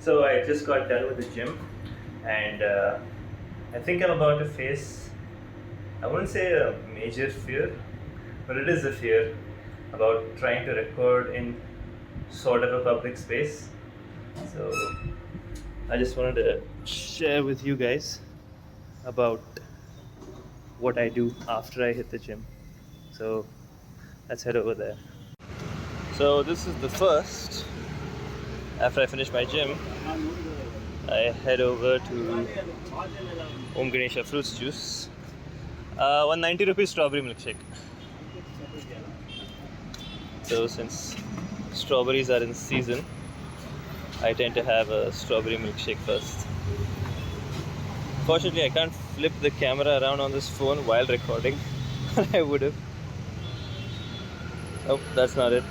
So I just got done with the gym, and I think I'm about to face, I wouldn't say a major fear, but it is a fear about trying to record in sort of a public space. So I just wanted to share with you guys about what I do after I hit the gym. So let's head over there. So this is the first. After I finish my gym, I head over to Om Ganesha Fruits Juice. 190 rupees strawberry milkshake. So since strawberries are in season, I tend to have a strawberry milkshake first. Fortunately, I can't flip the camera around on this phone while recording. I would have. Oh, that's not it.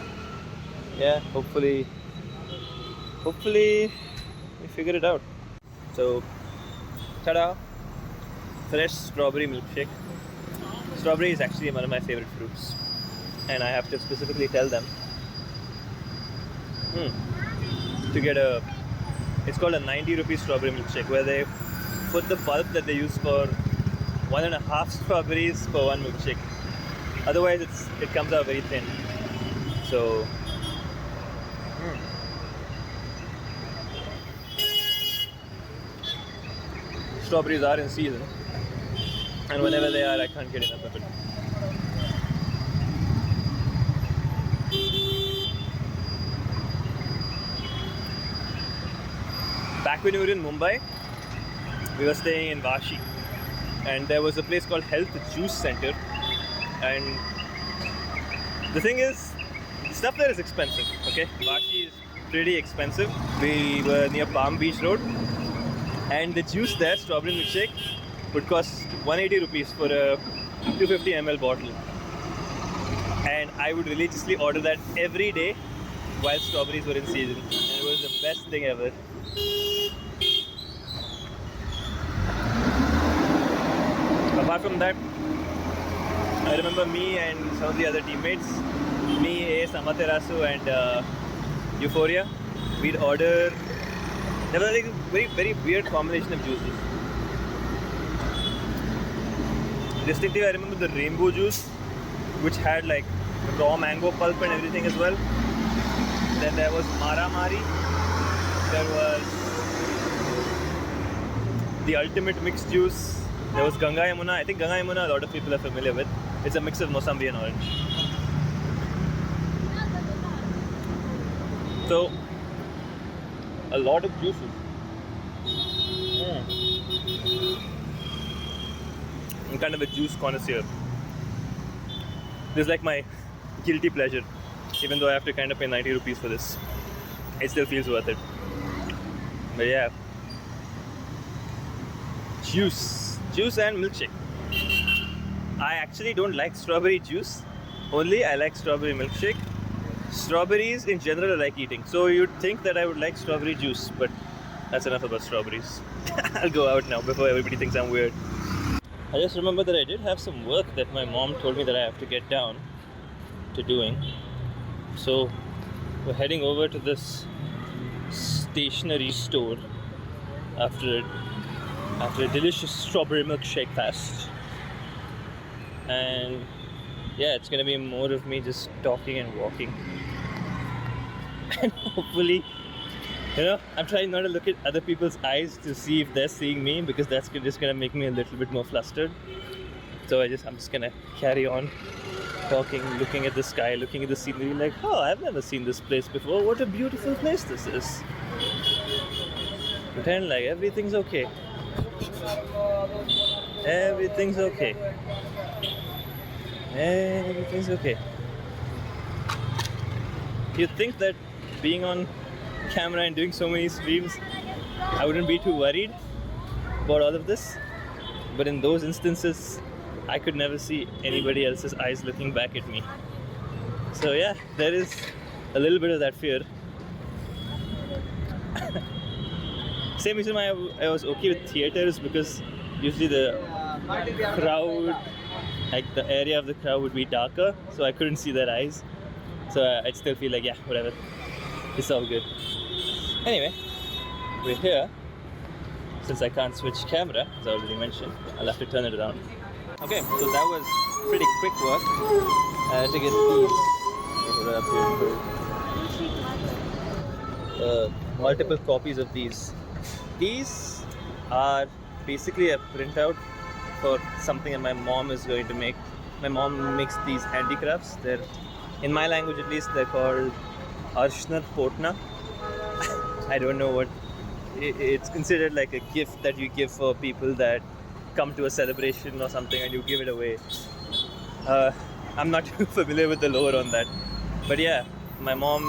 Yeah, hopefully we figure it out. So, ta-da! Fresh strawberry milkshake. Strawberry is actually one of my favorite fruits, and I have to specifically tell them to get it's called a 90 rupees strawberry milkshake, where they put the pulp that they use for 1.5 strawberries per one milkshake. Otherwise it comes out very thin. So strawberries are in season, and whenever they are, I can't get enough of it. Back when we were in Mumbai, we were staying in Vashi, and there was a place called Health Juice Center, and the thing is, the stuff there is expensive. Okay, Vashi is pretty expensive. We were near Palm Beach Road, and the juice there, strawberry milkshake, would cost 180 rupees for a 250 ml bottle, and I would religiously order that every day while strawberries were in season, and it was the best thing ever. Apart from that, I remember me and some of the other teammates, me, Ace, Amaterasu, and Euphoria, we'd order. There was like a very weird combination of juices. Distinctly, I remember the rainbow juice, which had like raw mango pulp and everything as well. Then there was Mara Mari. There was the ultimate mixed juice. There was Ganga Yamuna. I think Ganga Yamuna a lot of people are familiar with. It's a mix of Mossambi and orange. So, a lot of juices. I'm kind of a juice connoisseur. This is like my guilty pleasure. Even though I have to kind of pay 90 rupees for this, it still feels worth it. But yeah, juice and milkshake. I actually don't like strawberry juice, only I like strawberry milkshake. Strawberries in general I like eating, so you'd think that I would like strawberry juice, but that's enough about strawberries. I'll go out now before everybody thinks I'm weird. I just remember that I did have some work that my mom told me that I have to get down to doing. So we're heading over to this stationery store after a delicious strawberry milkshake fast. And yeah, it's gonna be more of me just talking and walking. And hopefully, I'm trying not to look at other people's eyes to see if they're seeing me, because that's just gonna make me a little bit more flustered. So I'm just gonna carry on talking, looking at the sky, looking at the scenery, like, oh, I've never seen this place before. What a beautiful place this is. Pretend like everything's okay. Everything's okay. Everything's okay. You'd think that being on camera and doing so many streams, I wouldn't be too worried about all of this. But in those instances, I could never see anybody else's eyes looking back at me. So yeah, there is a little bit of that fear. Same reason why I was okay with theaters, because usually the crowd, like the area of the crowd would be darker, so I couldn't see their eyes. So I'd still feel like, yeah, whatever, it's all good. Anyway, we're here. Since I can't switch camera, as I already mentioned, I'll have to turn it around. Okay, so that was pretty quick work. I had to get these multiple copies of these. These are basically a printout for something that my mom is going to make. My mom makes these handicrafts. They're, in my language at least, they're called Arshnar Potna. I don't know what. It's considered like a gift that you give for people that come to a celebration or something and you give it away. I'm not too familiar with the lore on that. But yeah, my mom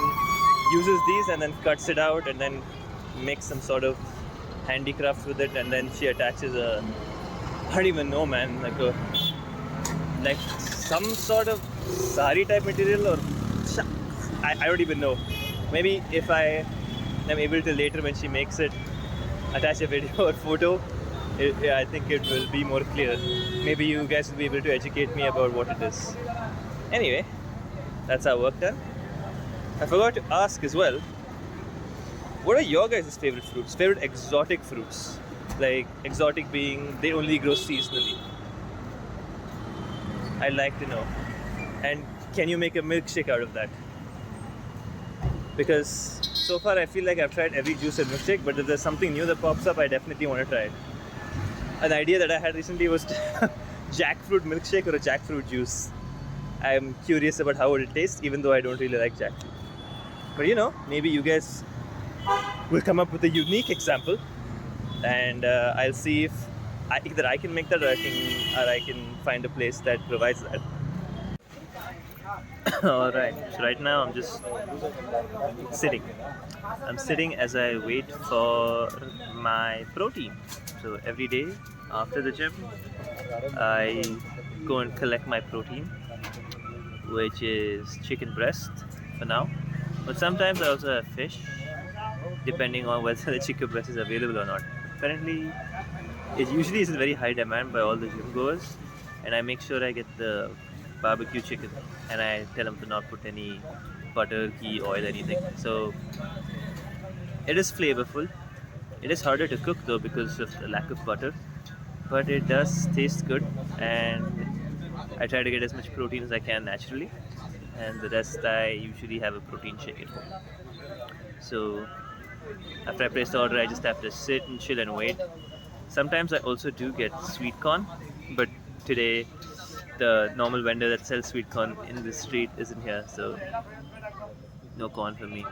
uses these and then cuts it out and then makes some sort of handicraft with it, and then she attaches a, I don't even know, man, like some sort of sari type material, or I don't even know. Maybe if I am able to later, when she makes it, attach a video or photo, I think it will be more clear. Maybe you guys will be able to educate me about what it is. Anyway, that's our work done. I forgot to ask as well, what are your guys' favorite fruits? Favorite exotic fruits? Like, exotic being they only grow seasonally. I'd like to know. And can you make a milkshake out of that? Because so far I feel like I've tried every juice and milkshake, but if there's something new that pops up, I definitely want to try it. An idea that I had recently was jackfruit milkshake or a jackfruit juice. I'm curious about how it will taste, even though I don't really like jackfruit. But you know, maybe you guys will come up with a unique example, and I'll see if either I can make that, or I can find a place that provides that. Alright, so right now I'm just sitting. I'm sitting as I wait for my protein. So every day after the gym, I go and collect my protein, which is chicken breast for now. But sometimes I also have fish, depending on whether the chicken breast is available or not. Apparently, it usually is in very high demand by all the gym goers, and I make sure I get the barbecue chicken, and I tell them to not put any butter, ghee, oil, anything. So it is flavorful. It is harder to cook though because of the lack of butter, but it does taste good, and I try to get as much protein as I can naturally, and the rest I usually have a protein shake at home. So after I place the order, I just have to sit and chill and wait. Sometimes I also do get sweet corn, but today the normal vendor that sells sweet corn in the street isn't here, so no corn for me.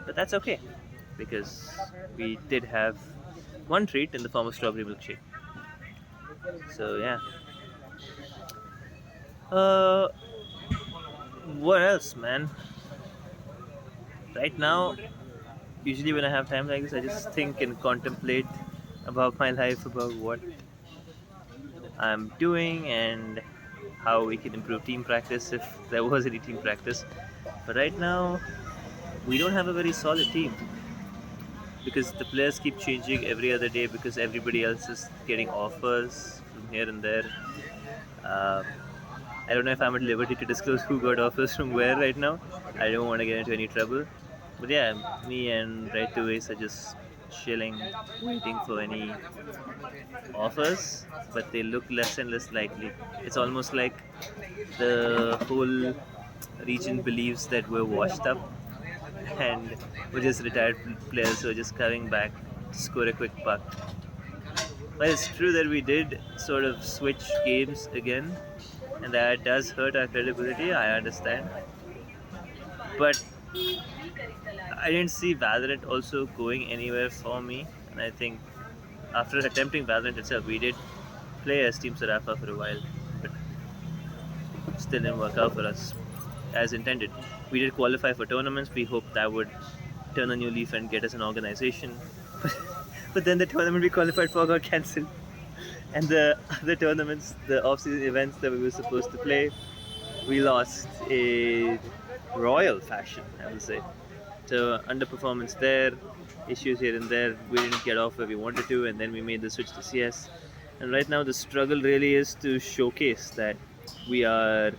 But that's okay, because we did have one treat in the form of strawberry milkshake. So yeah. What else, man? Right now, usually when I have time like this, I just think and contemplate about my life, about what I'm doing and how we can improve team practice if there was any team practice. But right now, we don't have a very solid team, because the players keep changing every other day because everybody else is getting offers from here and there. I don't know if I'm at liberty to disclose who got offers from where right now. I don't want to get into any trouble. But yeah, me and Right to Ace are just chilling, waiting for any offers, but they look less and less likely. It's almost like the whole region believes that we're washed up and we're just retired players who are just coming back to score a quick buck. But it's true that we did sort of switch games again, and that does hurt our credibility, I understand. But I didn't see Valorant also going anywhere for me, and I think after attempting Valorant itself, we did play as Team Sarafa for a while, but still didn't work out for us as intended. We did qualify for tournaments. We hoped that would turn a new leaf and get us an organization. But then the tournament we qualified for got cancelled. And the other tournaments, the off-season events that we were supposed to play, we lost in royal fashion, I would say. So underperformance there, issues here and there. We didn't get off where we wanted to, and then we made the switch to CS. And right now the struggle really is to showcase that we are,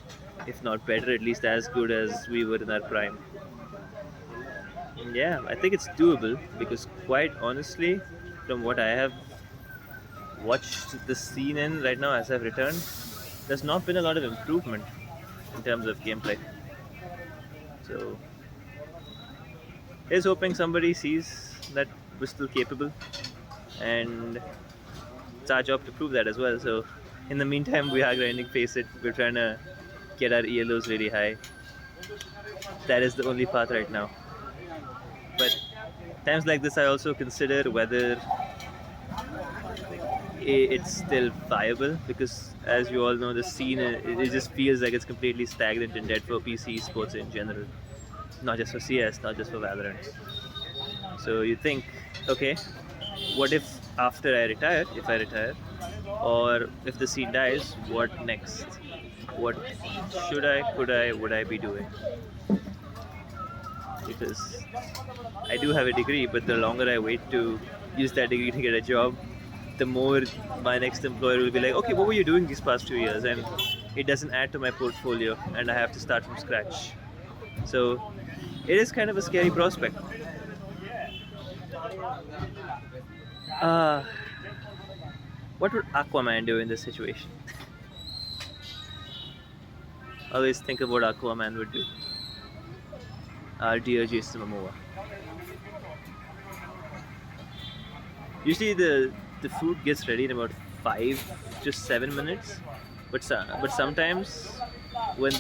if not better, at least as good as we were in our prime. Yeah, I think it's doable because, quite honestly, from what I have watched the scene in right now as I've returned, there's not been a lot of improvement in terms of gameplay. So, here's hoping somebody sees that we're still capable, and it's our job to prove that as well. So, in the meantime, we are grinding Face It. We're trying to get our ELOs really high. That is the only path right now. But times like this, I also consider whether it's still viable, because, as you all know, the scene it just feels like it's completely stagnant and dead for PC sports in general, not just for CS, not just for Valorant. So you think, okay, what if after I retire, if I retire, or if the scene dies, what next? What should I, could I, would I be doing? Because I do have a degree, but the longer I wait to use that degree to get a job, the more my next employer will be like, okay, what were you doing these past 2 years? And it doesn't add to my portfolio, and I have to start from scratch. So it is kind of a scary prospect. Uh, what would Aquaman do in this situation? Always think of what Aquaman would do. Our dear Jason Momoa. Usually the food gets ready in about 5 to 7 minutes, but sometimes when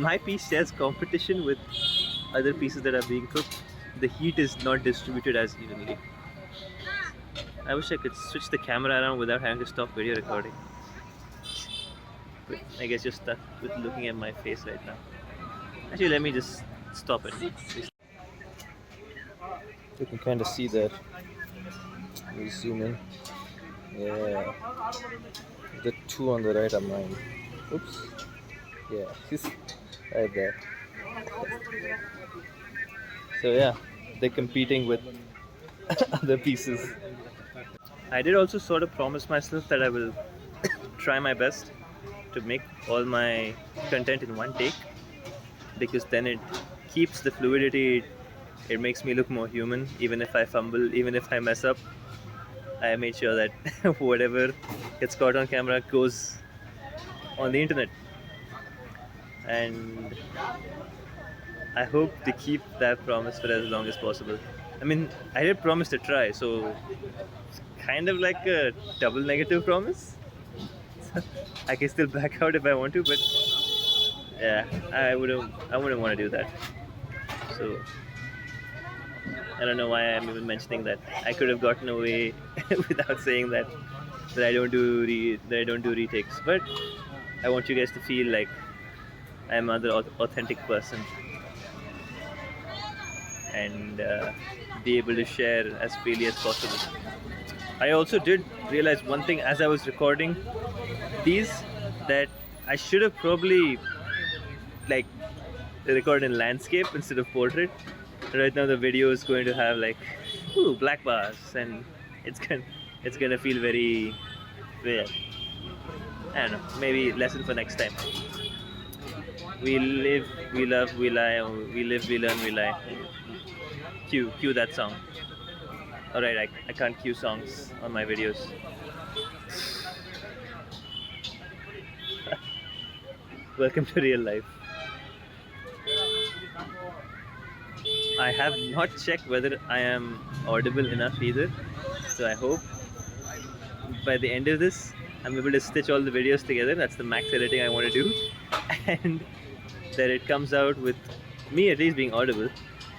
my piece shares competition with other pieces that are being cooked, the heat is not distributed as evenly. I wish I could switch the camera around without having to stop video recording. But I guess you're stuck with looking at my face right now. Actually, let me just stop it. You can kind of see that. Let me zoom in. Yeah. The two on the right are mine. Oops. Yeah, he's right there. So yeah, they're competing with other pieces. I did also sort of promise myself that I will try my best to make all my content in one take, because then it keeps the fluidity. It makes me look more human. Even if I fumble, even if I mess up, I made sure that whatever gets caught on camera goes on the internet. And I hope to keep that promise for as long as possible. I mean, I did promise to try, so it's kind of like a double negative promise. I can still back out if I want to, but yeah, I wouldn't want to do that. So I don't know why I'm even mentioning that. I could have gotten away without saying that I don't do retakes. But I want you guys to feel like I'm another authentic person, and be able to share as freely as possible. I also did realize one thing as I was recording these, that I should have probably like record in landscape instead of portrait. Right now the video is going to have like black bars, and it's gonna feel very weird. I don't know. Maybe lesson for next time. We live, we love, we lie. We live, we learn, we lie. Cue that song. Alright, I can't cue songs on my videos. Welcome to real life. I have not checked whether I am audible enough either. So I hope by the end of this, I'm able to stitch all the videos together. That's the max editing I want to do. And that it comes out with me at least being audible,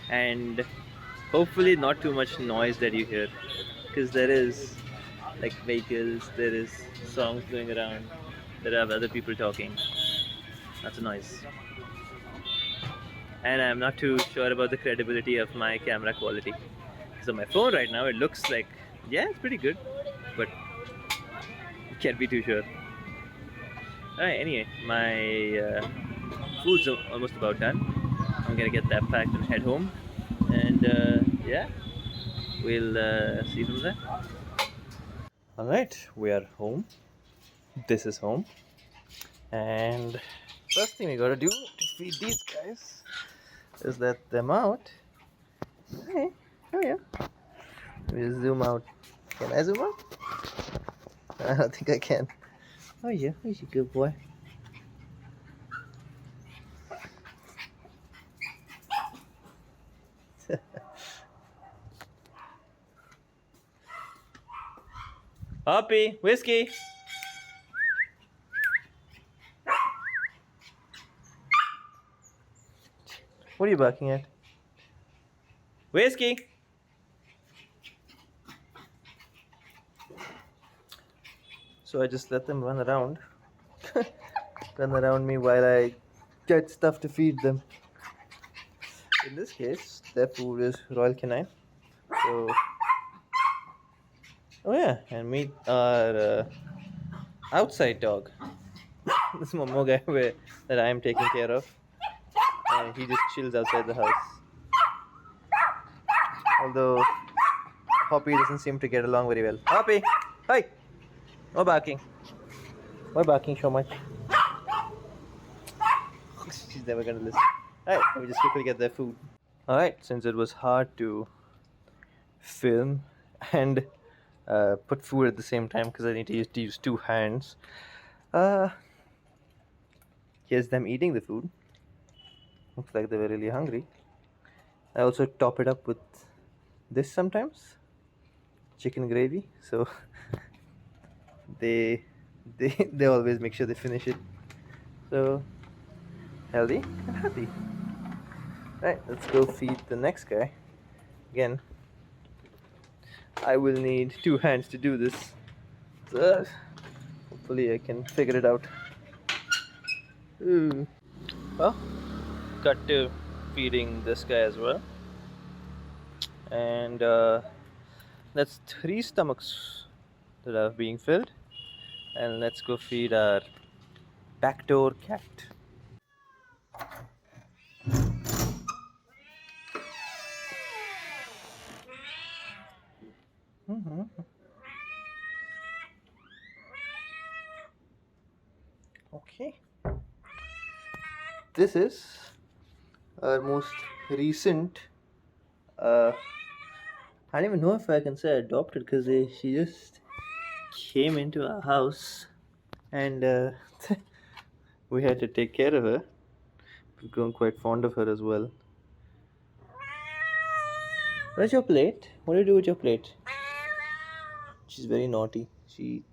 and hopefully not too much noise that you hear, because there is like vehicles, there is songs going around, there are other people talking. That's a noise. And I'm not too sure about the credibility of my camera quality. So my phone right now, it looks like, yeah, it's pretty good, but you can't be too sure. Alright, anyway, my food's almost about done. I'm gonna get that packed and head home, and yeah, we'll see from there. Alright, we are home. This is home, and first thing we gotta do to feed these guys Just let them out. Hey, oh yeah. Let me just zoom out. Can I zoom out? I don't think I can. Oh yeah, he's a good boy. Hoppy, whiskey. What are you barking at? Whiskey. So I just let them run around. Run around me while I get stuff to feed them. In this case, their food is Royal Canine. So, oh yeah, and meet our outside dog. This Momo guy that I am taking care of. And he just chills outside the house. Although Hoppy doesn't seem to get along very well. Hoppy! Hi! No barking. Why barking so much? She's never gonna listen. Alright, let me just quickly get their food. Alright, since it was hard to film and put food at the same time because I need to use two hands, here's them eating the food. Looks like they were really hungry. I also top it up with this sometimes, chicken gravy. So they they always make sure they finish it. So healthy and happy. Right, let's go feed the next guy. Again, I will need two hands to do this. So hopefully I can figure it out. Ooh. Well, got to feeding this guy as well. And that's 3 stomachs that are being filled. And let's go feed our backdoor cat. Mm-hmm. Okay. This is our most recent. I don't even know if I can say adopted because she just came into our house and we had to take care of her. We've grown quite fond of her as well. Where's your plate? What do you do with your plate? She's very naughty. She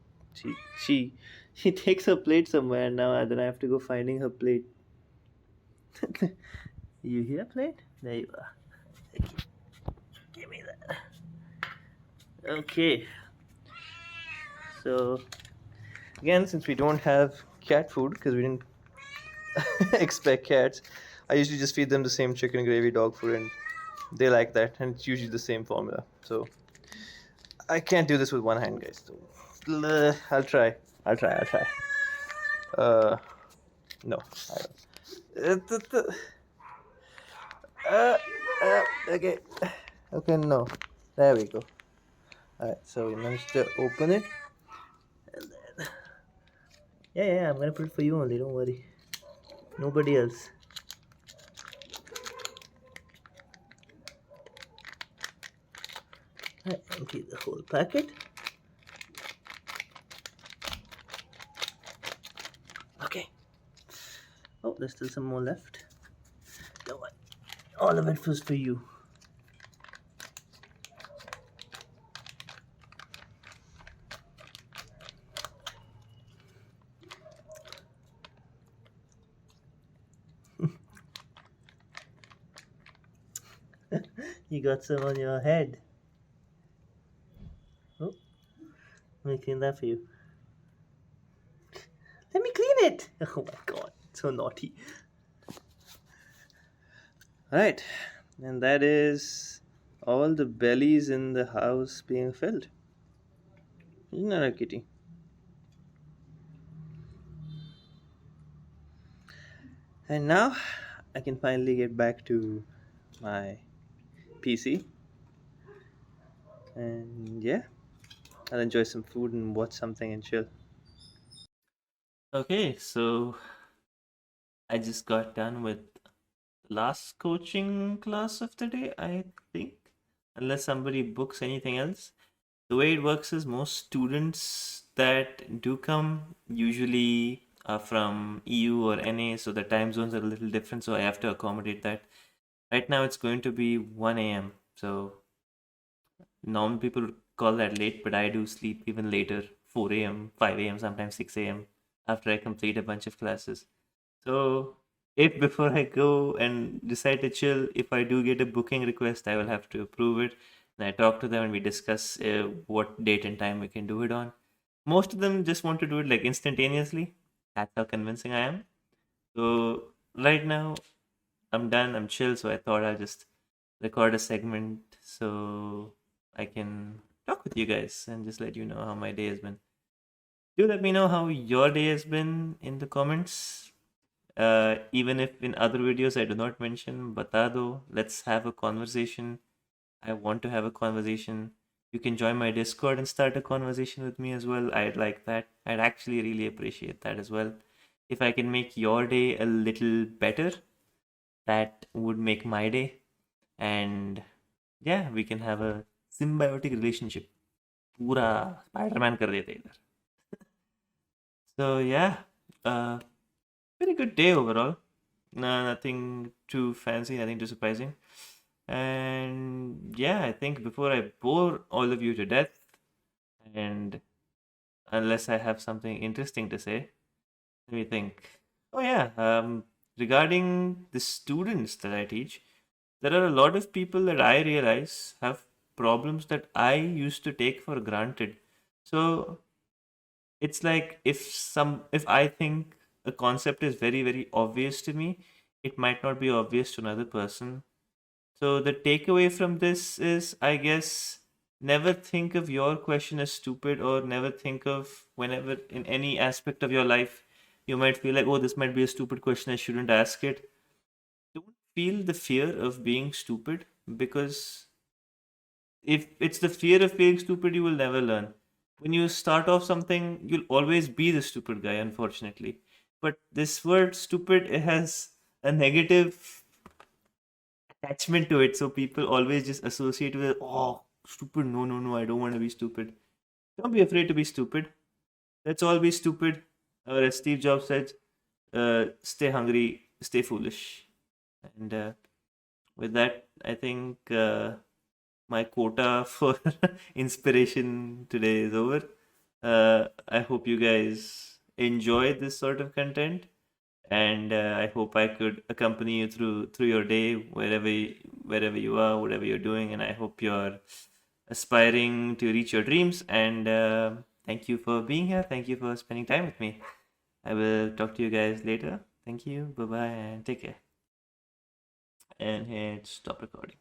she takes her plate somewhere now, and then I have to go finding her plate. You hear plate? There you are. Give me that. Okay. So again, since we don't have cat food because we didn't expect cats, I usually just feed them the same chicken gravy dog food, and they like that, and it's usually the same formula. So I can't do this with one hand, guys. So, I'll try. No, I don't. Okay. Okay, no. There we go. Alright, so we managed to open it. And then. Yeah, I'm gonna put it for you only, don't worry. Nobody else. Alright, empty the whole packet. Okay. Oh, there's still some more left. Don't worry. All of it was for you. You got some on your head. Oh, let me clean that for you. Let me clean it! Oh my god, so naughty. Alright, and that is all the bellies in the house being filled. Isn't that a kitty? And now I can finally get back to my PC. And yeah, I'll enjoy some food and watch something and chill. Okay, so I just got done with last coaching class of the day, I think, unless somebody books anything else. The way it works is most students that do come usually are from EU or NA, so the time zones are a little different, so I have to accommodate that. Right now, it's going to be 1 a.m., so normal people would call that late, but I do sleep even later, 4 a.m., 5 a.m., sometimes 6 a.m. after I complete a bunch of classes. So if before I go and decide to chill, if I do get a booking request, I will have to approve it. And I talk to them and we discuss what date and time we can do it on. Most of them just want to do it like instantaneously. That's how convincing I am. So right now I'm done, I'm chill, so I thought I'll just record a segment so I can talk with you guys and just let you know how my day has been. Do let me know how your day has been in the comments. Even if in other videos I do not mention, bata do. Let's have a conversation. I want to have a conversation. You can join my Discord and start a conversation with me as well. I'd like that. I'd actually really appreciate that as well. If I can make your day a little better, that would make my day. And yeah, we can have a symbiotic relationship. पूरा Spiderman कर देते इधर. So yeah, uh, pretty good day overall. No, nothing too fancy, nothing too surprising. And yeah, I think before I bore all of you to death, and unless I have something interesting to say, let me think. Oh yeah, regarding the students that I teach, there are a lot of people that I realize have problems that I used to take for granted. So it's like if I think a concept is very obvious to me, it might not be obvious to another person. So the takeaway from this is, I guess, never think of your question as stupid, or never think of whenever in any aspect of your life you might feel like, oh, this might be a stupid question, I shouldn't ask it. Don't feel the fear of being stupid, because if it's the fear of being stupid, you will never learn. When you start off something, you'll always be the stupid guy, unfortunately. But this word stupid, it has a negative attachment to it, so people always just associate with, oh, stupid. No, no, no, I don't want to be stupid. Don't be afraid to be stupid. Let's all be stupid. Or as Steve Jobs said, stay hungry, stay foolish. And with that, I think my quota for inspiration today is over. I hope you guys enjoy this sort of content, and I hope I could accompany you through your day, wherever you are, whatever you're doing, and I hope you're aspiring to reach your dreams. And thank you for being here. Thank you for spending time with me. I will talk to you guys later. Thank you. Bye bye, and take care. And hit stop recording.